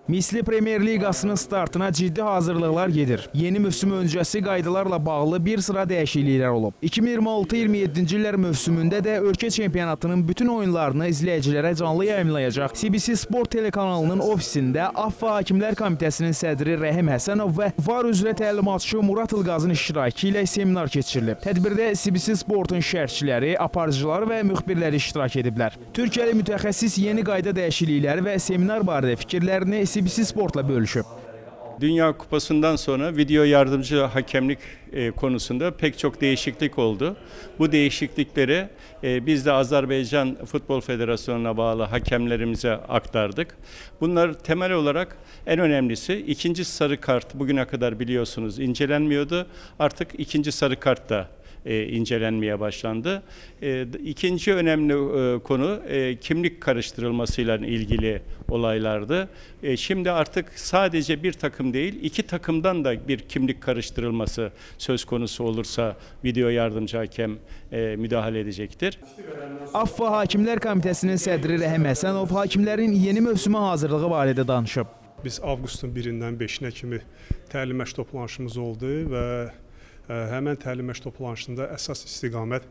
Misli Premier Liqasının startına ciddi hazırlıqlar gedir. Yeni mövsüm öncəsi qaydalarla bağlı bir sıra dəyişikliklər olub. 2026-27-ci illər mövsümündə də ölkə çempionatının bütün oyunlarını izləyicilərə canlı yayımlayacaq. CBC Sport telekanalının ofisində AFFA Hakimlər Komitəsinin sədri Rəhim Həsənov və VAR üzrə təlimatçı Murad İlqazın iştirakı ilə seminar keçirilib. Tədbirdə CBC Sportun şərhçiləri, aparıcıları və müxbirləri iştirak ediblər. Türkiyəli mütəxəssis yeni qayda dəyişiklikləri və seminar barədə fikirlərini CBC Sport'la bölüşüb. Dünya Kupası'ndan sonra video yardımcı hakemlik konusunda pek çok değişiklik oldu. Bu değişiklikleri biz de Azerbaycan Futbol Federasyonu'na bağlı hakemlerimize aktardık. Bunlar temel olarak en önemlisi ikinci sarı kart bugüne kadar biliyorsunuz incelenmiyordu. Artık ikinci sarı kart da incelenmeye başlandı. İkinci önemli konu kimlik karıştırılmasıyla ilgili olaylardı. Şimdi artık sadece bir takım değil, iki takımdan da bir kimlik karıştırılması söz konusu olursa video yardımcı hakem müdahale edecektir. AFFA Hakimlər Komitəsinin sədri Rəhim Həsənov hakimlərin yeni mövsümə hazırlığı barədə danışıb. Biz avqustun 1-dən 5-nə kimi təlim məşq toplanışımız oldu və həmən təlim məşq toplanışında əsas istiqamət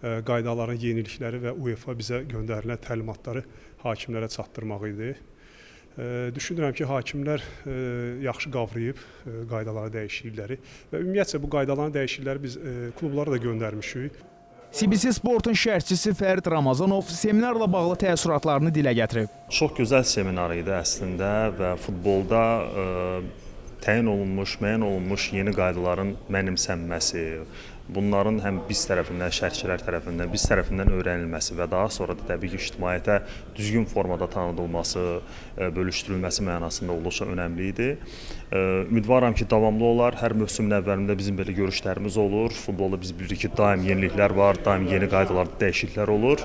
qaydaların yenilikləri və UEFA bizə göndərilən təlimatları hakimlərə çatdırmaq idi. Düşünürəm ki, hakimlər yaxşı qavrayıb qaydaların dəyişiklikləri və ümumiyyətcə bu qaydaların dəyişiklikləri biz klublara da göndərmişik. CBC Sportun şərhçisi Fərid Ramazanov seminarla bağlı təəssüratlarını dilə gətirib. Çox gözəl seminar idi əslində və futbolda təyin olunmuş, müəyyən olunmuş yeni qaydaların mənimsənməsi, bunların həm biz tərəfindən, şərhçilər tərəfindən, biz tərəfindən öyrənilməsi və daha sonra da təbii ki, ictimaiyyətə düzgün formada tanıdılması, bölüşdürülməsi mənasında olduqca önəmli idi. Ümidvaram ki, davamlı olar. Hər mövsümün əvvəlində bizim belə görüşlərimiz olur. Futbolda biz bilirik ki, daim yeniliklər var, daim yeni qaydalarda dəyişikliklər olur.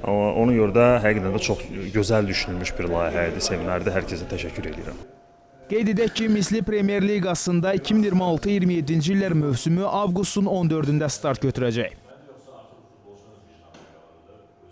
Ona görə də həqiqətən də çox gözəl düşünülmüş bir layihə idi, seminarda. Hər kəsə təşəkkür edirəm. Qeyd edək ki, Misli Premier Liqasında 2026-27-ci illər mövsümü avqustun 14-də start götürəcək.